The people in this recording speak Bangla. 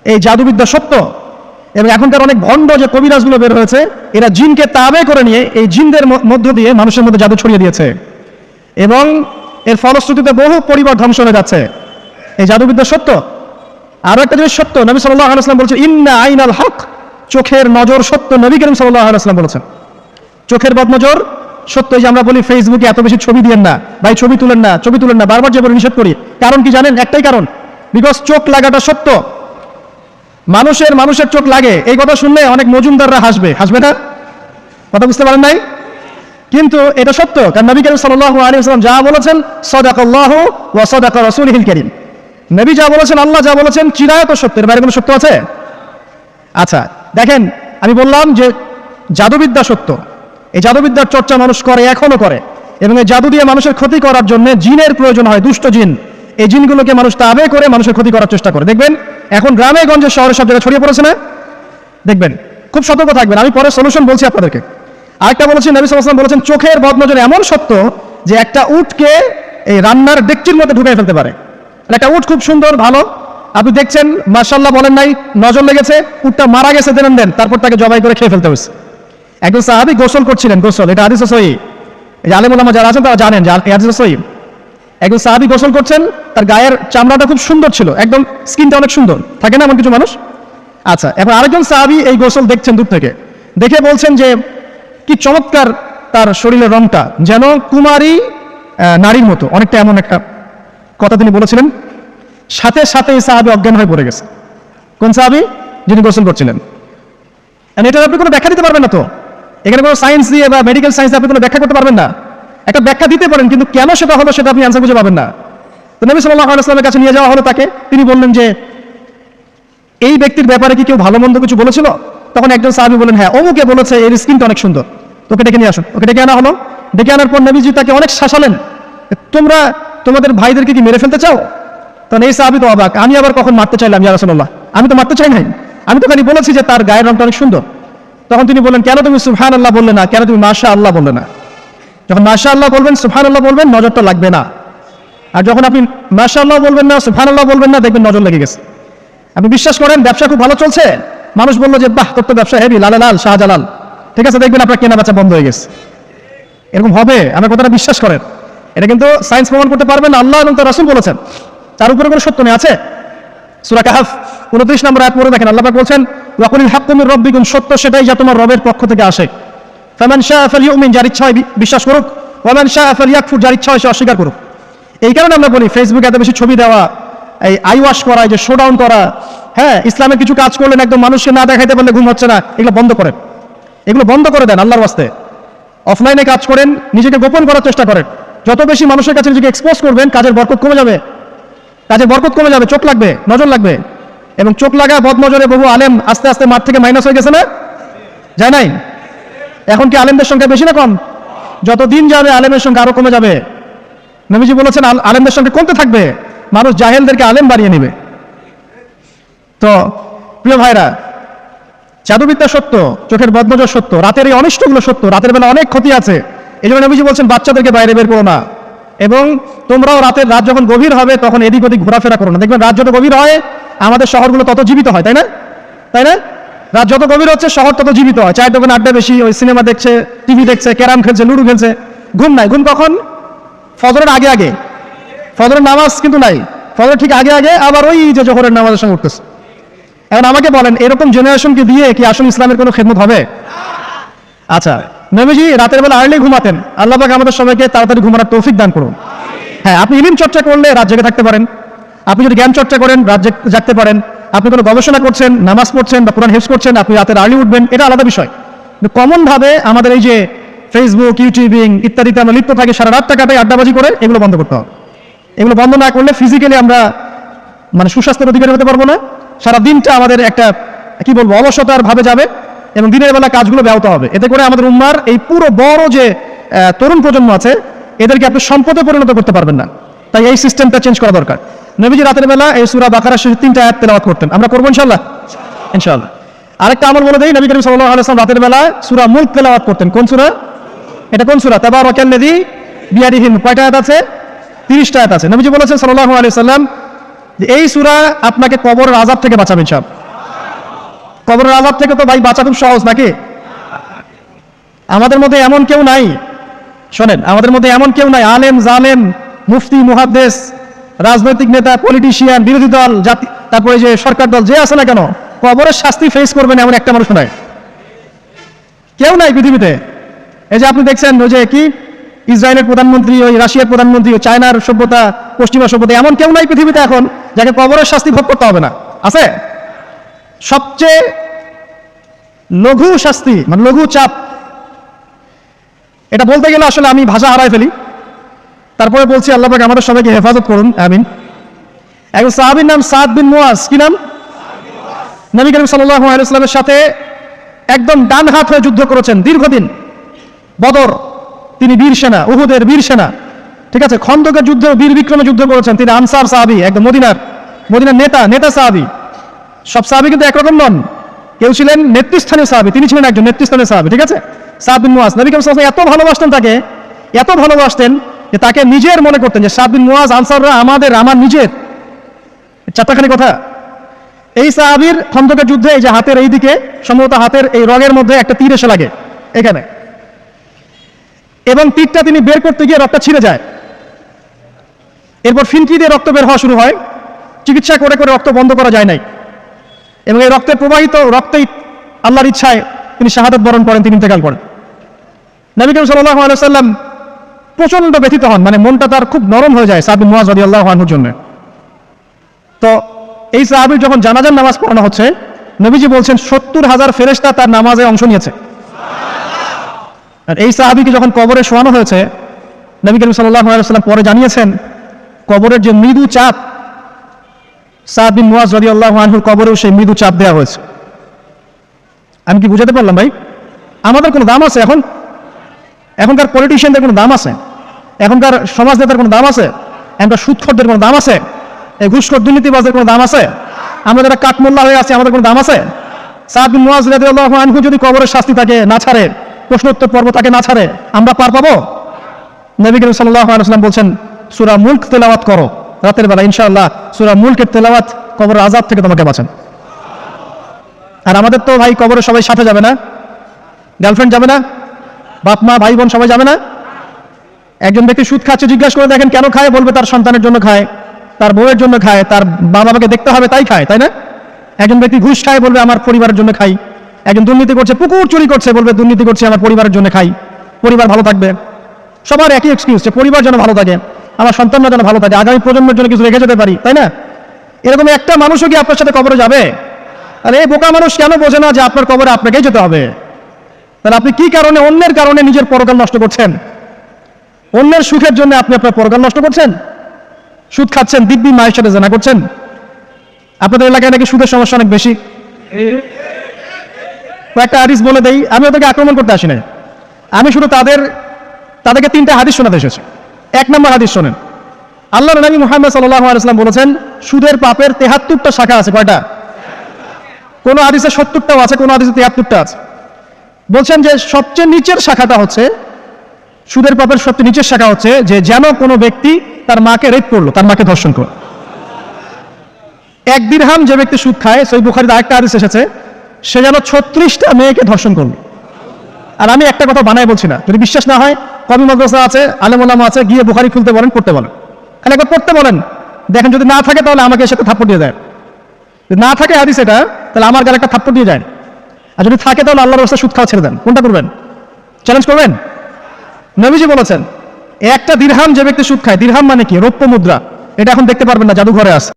এই জাদুবিদ্যা সত্য। এবং এখনকার অনেক ভণ্ড যে কবিরাজগুলো বের হয়েছে, এরা জিনকে তাবে করে নিয়ে এই জিনদের মধ্য দিয়ে মানুষের মধ্যে জাদু ছড়িয়ে দিয়েছে, এবং এর ফলশ্রুতিতে বহু পরিবার ধ্বংস হয়ে যাচ্ছে। এই জাদুবিদ্যা সত্য। আরো একটা জিনিস সত্য, নবী সাল্লাল্লাহু আলাইহি ওয়াসাল্লাম বলেছেন ইন্না আইনাল হক, চোখের নজর সত্য। নবী করিম সাল্লাল্লাহু আলাইহি ওয়াসাল্লাম বলেছেন চোখের বদনজর সত্য। এই যে আমরা বলি ফেসবুকে এত বেশি ছবি দিয়েন না ভাই, ছবি তুলেন না, ছবি তুলেন না, বারবার যে বলে নিষেধ করি, কারণ কি জানেন? একটাই কারণ, বিকজ চোখ লাগাটা সত্য। মানুষের চোখ লাগে, এই কথা শুনলে অনেক মজুমদাররা হাসবে না? কথা বুঝতে পারেন নাই? কিন্তু এটা সত্য, কারণ নবী করিম সাল্লাল্লাহু আলাইহি ওয়াসাল্লাম যা বলেছেন সাদাকাল্লাহু ওয়া সাদাকা রাসূলুহুল কারীম, নবী যা বলেছেন, আল্লাহ যা বলেছেন, চিরায়ত সত্য, এর বাইরে কোনো সত্য আছে? আচ্ছা দেখেন, আমি বললাম যে জাদুবিদ্যা সত্য। এই জাদুবিদ্যার চর্চা মানুষ করে, এখনো করে, এবং এই জাদু দিয়ে মানুষের ক্ষতি করার জন্য জিনের প্রয়োজন হয়, দুষ্ট জিন। এই জিনগুলোকে মানুষ তাবে করে মানুষের ক্ষতি করার চেষ্টা করে। দেখবেন এখন গ্রামে গঞ্জে শহরে সব জায়গায় ছড়িয়ে পড়েছে না? দেখবেন, খুব সতর্ক থাকবেন। আমি পরে সলিউশন বলছি আপনাদেরকে। আরেকটা বলেছি, নবী সাল্লাল্লাহু আলাইহি ওয়াসাল্লাম বলেছেন চোখের বদনজর এমন সত্য যে একটা উটকে এই রান্নার ডেকচির মধ্যে ঢুকিয়ে ফেলতে পারে। একটা উট খুব সুন্দর ভালো, আপনি দেখছেন মাশাআল্লাহ বলেন নাই, নজর লেগেছে, উটটা মারা গেছে, দেন তারপর তাকে জবাই করে খেয়ে ফেলতে হয়েছে। একজন সাহাবী গোসল করছিলেন, গোসল, এটা হাদিসে সহিহ, এই যে আলেম ওলামা যারা আছেন তারা জানেন যে হাদিসে সহিহ। একজন সাহাবী গোসল করছেন, তার গায়ের চামড়াটা খুব সুন্দর ছিল, একদম স্কিনটা অনেক সুন্দর, থাকে না এমন কিছু মানুষ? আচ্ছা, এখন আরেকজন সাহাবী এই গোসল দেখছেন দূর থেকে, দেখে বলছেন যে কি চমৎকার তার শরীরের রংটা, যেন কুমারী নারীর মতো, অনেকটা, এমন একটা কথা তিনি বলেছিলেন। সাথে সাথে এই সাহাবী অজ্ঞান হয়ে পড়ে গেছে। কোন সাহাবী? যিনি গোসল করছিলেন। এটা আপনি কোনো ব্যাখ্যা দিতে পারবেন না, তো এখানে কোনো সায়েন্স দিয়ে বা মেডিকেল সায়েন্স আপনি কোনো ব্যাখ্যা করতে পারবেন না। একটা ব্যাখ্যা দিতে পারেন, কিন্তু কেন সেটা হলো সেটা আপনি অ্যান্সার খুঁজে পাবেন না। তো নবী সাল্লাল্লাহু আলাইহি ওয়াসাল্লামের কাছে নিয়ে যাওয়া হলো তাকে, তিনি বললেন যে এই ব্যক্তির ব্যাপারে কি কেউ ভালো মন্দ কিছু বলেছিল? তখন একজন সাহাবী বলেন, হ্যাঁ, অমুকে বলেছে এর স্কিনটা অনেক সুন্দর, তোকে ডেকে নিয়ে আসুন। ওকে ডেকে আনা হলো। ডেকে আনার পর নবীজি তাকে অনেক শাসালেন, তোমরা তোমাদের ভাইদেরকে কি মেরে ফেলতে চাও? তখন এই সাহাবী তো অবাক, আমি আবার কখন মারতে চাইলাম ইয়া রাসূলুল্লাহ? আমি তো মারতে চাই নাই, আমি তো খালি বলেছি যে তার গায়ের রংটা অনেক সুন্দর। তখন তিনি বললেন, কেন তুমি সুবহানাল্লাহ বললে না, কেন তুমি মাশাআল্লাহ বললে না? যখন মাশাআল্লাহ বলবেন, সুবহানাল্লাহ বলবেন, নজরটা লাগবে না। আর যখন আপনি মাশাআল্লাহ বলবেন না, সুবহানাল্লাহ বলবেন না, দেখবেন নজর লেগে গেছে। আপনি বিশ্বাস করেন ব্যবসা খুব ভালো চলছে, মানুষ বললো যে বাহ, তোর তো ব্যবসা হেভি, লাল শাহজালাল, ঠিক আছে, দেখবেন আপনার কেনা বেচা বন্ধ হয়ে গেছে। এরকম হবে, আমার কথাটা বিশ্বাস করেন। এটা কিন্তু সায়েন্স প্রমাণ করতে পারবেন না, আল্লাহ এবং তার রাসূল বলেছেন, তার উপরে কোনো সত্য নেই। আছে সূরা কাহফ 29 নম্বর আয়াত পড়ে দেখেন, আল্লাহ পাক বলছেন ওয়াকুলিল হাক্কু মির রাব্বিকুম, সত্য সেটাই যা তোমার রবের পক্ষ থেকে আসে। ফামান শাআ ফালইউমিন, যার ইচ্ছা হয় বিশ্বাস করুক, ওয়ামান শাআ ফালইয়াকফুর, যার ইচ্ছা হয় সে অস্বীকার করুক। এই কারণে আমরা বলি ফেসবুকে এত বেশি ছবি দেওয়া, এই আই ওয়াশ করা, যে শো ডাউন করা, হ্যাঁ, ইসলামের কিছু কাজ করলেন একদম মানুষকে না দেখাইতে পারলে ঘুম হচ্ছে না, এগুলো বন্ধ করেন, এগুলো বন্ধ করে দেন আল্লাহর ওয়াস্তে। অফলাইনে কাজ করেন, নিজেকে গোপন করার চেষ্টা করেন। যত বেশি মানুষের কাছে নিজেকে এক্সপোজ করবেন, কাজের বরকত কমে যাবে, চোখ লাগবে, নজর লাগবে। এবং চোখ লাগা বদনজরে বহু আলেম আস্তে আস্তে মাঠ থেকে মাইনাস হয়ে গেছে না? যায় নাই? এখন কি আলেমদের সংখ্যা বেশি না কম? যত দিন যাবে আলেমের সংখ্যা আরো কমে যাবে। নবীজি বলেছেন আলেমদের সংখ্যা কমতে থাকবে, মানুষ জাহেলদেরকে আলেম বানিয়ে নেবে। তো প্রিয় ভাইরা, জাদুবিদ্যা সত্য, চোখের বদনজর সত্য, রাতের এই অনিষ্টগুলো সত্য, রাতের বেলা অনেক ক্ষতি আছে। এই জন্য নবীজি বলছেন বাচ্চাদেরকে বাইরে বের করো না, এবং তোমরাও রাত যখন গভীর হবে তখন এদিক ওদিক ঘোরাফেরা করো না। দেখবেন রাত যত গভীর হয় আমাদের শহরগুলো তত জীবিত হয়, তাই না? রাত যত গভীর হচ্ছে শহর তত জীবিত হয়। চায়ের দোকানে আড্ডা বেশি, ওই সিনেমা দেখছে, টিভি দেখছে, ক্যারাম খেলছে, লুডু খেলছে, ঘুম নাই। ঘুম কখন? ফজরের আগে। ফজরের নামাজ কিন্তু নাই, ফজরের ঠিক আগে, আবার ওই যে জোহরের নামাজের সঙ্গে উঠতেছে। এখন আমাকে বলেন, এরকম জেনারেশনকে দিয়ে কি আসলে ইসলামের কোনো খেদমত হবে? আচ্ছা, নবীজি রাতের বেলা আর্লি ঘুমাতেন। আল্লাহ পাক আমাদের সবাইকে তাড়াতাড়ি ঘুমানোর তৌফিক দান করুন। হ্যাঁ, আপনি ইলম চর্চা করলে রাত জেগে থাকতে পারেন, আপনি যদি জ্ঞান চর্চা করেন রাত জাগতে পারেন, আপনি কোনো গবেষণা করছেন, নামাজ পড়ছেন বা কোরআন হিফজ করছেন, আপনি রাতের আর্লি উঠবেন, এটা আলাদা বিষয়। কিন্তু কমন ভাবে আমাদের এই যে ফেসবুক, ইউটিউবিং ইত্যাদিতে আমরা লিপ্ত থাকি, সারা রাতটা কাটাই আড্ডাবাজি করে, এগুলো বন্ধ করতে হবে। এগুলো বন্ধ না করলে ফিজিক্যালি আমরা সুস্বাস্থ্যের অধিকারী হতে পারবো না। সারা দিনটা আমাদের একটা কি বলবো, অলসতার ভাবে যাবে, এবং দিনের বেলা কাজগুলো ব্যাহত হবে। এতে করে আমাদের উম্মার এই পুরো বড় যে তরুণ প্রজন্ম আছে, এদেরকে আপনি সম্পদে পরিণত করতে পারবেন না। তাই এই সিস্টেমটা চেঞ্জ করা দরকার। নবীজি রাতের বেলা এই সূরা বাকারা শেষের 3টা আয়াত তেলাওয়াত করতেন। আমরা করবো ইনশাআল্লাহ। আরেকটা আমল বলে দেই, নবী করিম সাল্লাল্লাহু আলাইহি ওয়াসাল্লাম রাতের বেলা সূরা মুলক তেলাওয়াত করতেন। কোন সূরা? এটা কোন সূরা? তাবারাকাল্লাযী বিয়াদিহি। কয়টা আয়াত আছে? 30টা আয়াত আছে। নবীজি বলেছেন সাল্লাল্লাহু আলাইহি ওয়াসাল্লাম, যে এই সূরা আপনাকে কবরের আযাব থেকে বাঁচাবে। সব কবরের আযাব থেকে তো ভাই বাঁচা খুব সহজ নাকি? আমাদের মধ্যে এমন কেউ নাই, শোনেন, আমাদের মধ্যে এমন কেউ নাই আলেম জালেম মুফতি মুহাদ্দিস রাজনৈতিক নেতা পলিটিশিয়ান বিরোধী দল জাতি তারপরে যে সরকার দল যে আছে না কেন কবরের শাস্তি ফেস করবেন এমন একটা মানুষ নাই, কেউ নাই পৃথিবীতে। এই যে আপনি দেখছেন ওই যে কি ইসরায়েলের প্রধানমন্ত্রী, ওই রাশিয়ার প্রধানমন্ত্রী, চায়নার সভ্যতা, পশ্চিমা সভ্যতা, এমন কেউ নাই পৃথিবীতে এখন যাকে কবরের শাস্তি ভোগ করতে হবে না। আছে? সবচেয়ে লঘু শাস্তি মানে লঘু চাপ, এটা বলতে গেলে আসলে আমি ভাষা হারাই ফেলি, তারপরে বলছি আল্লাহ পাক আমাদের সবাইকে হেফাজত করুন, আমিন। একজন সাহাবীর নাম সাদ বিন মুয়াজ। কি নাম? নবী করিম সাল্লাল্লাহু আলাইহি ওয়াসাল্লামের সাথে একদম ডান হাত হয়ে যুদ্ধ করেছেন দীর্ঘদিন। বদর তিনি বীর সেনা, উহুদের বীর সেনা, ঠিক আছে, খন্দকের যুদ্ধে বীর বিক্রমে যুদ্ধ করেছেন। তিনি আনসার সাহাবী, একদম মদিনার নেতা সাহাবী। সব সাহাবী কিন্তু একরকম নন, কেউ ছিলেন নেতৃস্থানীয় সাহাবী, তিনি ছিলেন একজন নেতৃস্থানীয় সাহাবী, ঠিক আছে। সাদ বিন মুয়াজ নবী করিম সাল্লাল্লাহু আলাইহি ওয়াসাল্লাম এত ভালোবাসতেন তাকে, এত ভালোবাসতেন যে তাকে নিজের মনে করতেন যে সাদ বিন মুয়াজ আনসাররা আমার নিজের। চারটাখানি কথা। এই সাহাবীর খন্দকের যুদ্ধে এই যে হাতের এই দিকে সম্ভবত হাতের এই রগের মধ্যে একটা তীর এসে লাগে এখানে, এবং তীরটা তিনি বের করতে গিয়ে রক্তটা ছিঁড়ে যায়। এরপর ফিনকি দিয়ে রক্ত বের হওয়া শুরু হয়। চিকিৎসা করে করে রক্ত বন্ধ করা যায় নাই, এবং এই রক্তের প্রবাহিত রক্তেই আল্লাহর ইচ্ছায় তিনি শাহাদাত বরণ করেন, তিনি ইন্তেকাল করেন। নবী করিম সাল্লাল্লাহু আলাইহি ওয়াসাল্লাম প্রচন্ড ব্যথিত হন, মানে মনটা তার খুব নরম হয়ে যায় সাদ বিন মুয়াজ রাদিয়াল্লাহু আনহুর জন্য। তো এই সাহাবীর যখন জানাজার নামাজ পড়ানো হচ্ছে, নবীজি বলছেন 70,000 ফেরেশতা তার নামাজে অংশ নিয়েছে। আর এই সাহাবীকে যখন কবরে শোয়ানো হয়েছে, নবী করিম সাল্লাল্লাহু আলাইহি ওয়াসাল্লাম পরে জানিয়েছেন কবরের যে মৃদু চাপ, সাদ বিন মুয়াজ রাদিয়াল্লাহু আনহুর কবরেও সেই মৃদু চাপ দেওয়া হয়েছে। আমি কি বুঝাতে পারলাম ভাই? আমাদের কোনো দাম আছে এখন? এখনকার পলিটিশিয়ানদের কোনো দাম আছে? এখনকার সমাজ নেতার কোনো দাম আছে? এখনকার সুদখোরদের কোনো দাম আছে? এই ঘুষখোর দুর্নীতিবাজদের কোনো দাম আছে? আমরা যারা কাঠমোল্লা হয়ে আছি আমাদের কোনো দাম আছে? সাদ বিন মুয়াজ রাদিয়াল্লাহু আনহু যদি কবরের শাস্তি তাকে না ছাড়ে, প্রশ্নোত্তর পর্ব তাকে না ছাড়ে, আমরা পার পাবো? নবী করিম সাল্লাল্লাহু আলাইহি ওয়াসাল্লাম বলছেন সূরা মুলক তেলাওয়াত করো রাতের বেলা, ইনশাআল্লাহ সূরা মুলকের তেলাওয়াত কবরের আযাব থেকে তোমাকে বাঁচান। আর আমাদের তো ভাই কবরে সবাই সাথে যাবে না, গার্লফ্রেন্ড যাবে না, বাপ মা ভাই বোন সবাই যাবে না। একজন ব্যক্তি সুদ খাচ্ছে, জিজ্ঞাসা করে দেখেন কেন খায়, বলবে তার সন্তানের জন্য খায়, তার বউয়ের জন্য খায়, তার মা বাবাকে দেখতে হবে তাই খায়, তাই না? একজন ব্যক্তি ঘুষ খায়, বলবে আমার পরিবারের জন্য খাই। একজন দুর্নীতি করছে, পুকুর চুরি করছে, বলবে দুর্নীতি করছে আমার পরিবারের জন্য খাই, পরিবার ভালো থাকবে। সবার একই এক্সকিউজ, যে পরিবার যেন ভালো থাকে, আমার সন্তানরা যেন ভালো থাকে, আগামী প্রজন্মের জন্য কিছু রেখে যেতে পারি, তাই না? এরকম একটা মানুষও কি আপনার সাথে কবরে যাবে? আর এই বোকা মানুষ কেন বোঝে না যে আপনার কবরে আপনাকেই যেতে হবে? তাহলে আপনি কি কারণে অন্যের কারণে নিজের পরকাল নষ্ট করছেন? অন্যের সুখের জন্য আপনি আপনার পরকাল নষ্ট করছেন। সুদ খাচ্ছেন, দিব্যি মায়ের সাথে জেনা করছেন। আপনাদের এলাকায় নাকি সুদের সমস্যা অনেক বেশি। একটা হাদিস বলে দেই, আমি ওদেরকে আক্রমণ করতে আসি নাই, আমি শুধু তাদেরকে 3টা হাদিস শোনাতে এসেছি। 1 নম্বর হাদিস শোনেন। আল্লাহর নবী মুহাম্মদ সাল্লাল্লাহু আলাইহি ওয়াসাল্লাম বলেছেন সুদের পাপের 73টা শাখা আছে। কয়টা? কোন হাদিসে 70টাও আছে, কোন হাদিসে 73টা আছে। বলছেন যে সবচেয়ে নিচের শাখাটা হচ্ছে, সুদের পাপের সবচেয়ে নিচের শাখা হচ্ছে যে যেন কোনো ব্যক্তি তার মাকে রেপ করলো, তার মাকে ধর্ষণ করলো। 1 দিরহাম যে ব্যক্তি সুদ খায়, সহিহ বুখারীতে আরেকটা হাদিস এসেছে, সে যেন 36টা মেয়েকে ধর্ষণ করলো। আর আমি একটা কথা বানায় বলছি না, যদি বিশ্বাস না হয় কওমি মাদ্রাসা আছে, আলেম ওলামা আছে, গিয়ে বুখারী খুলতে বলেন, পড়তে বলেন, খালি একবার পড়তে বলেন, দেখেন যদি না থাকে তাহলে আমাকে এসে থাপ্পড় দিয়ে দেয়। যদি না থাকে হাদিস এটা, তাহলে আমার গালে একটা থাপ্পড় দিয়ে যায়। আর যদি থাকে তাহলে আল্লাহর রাস্তায় সুদ খাওয়া ছেড়ে দেন। কোনটা করবেন? চ্যালেঞ্জ করবেন? নবীজি বলেছেন 1টা দিরহাম যে ব্যক্তি সুদ খায়, দিরহাম মানে কি? রৌপ্য মুদ্রা। এটা এখন দেখতে পারবেন না, জাদুঘরে আছে।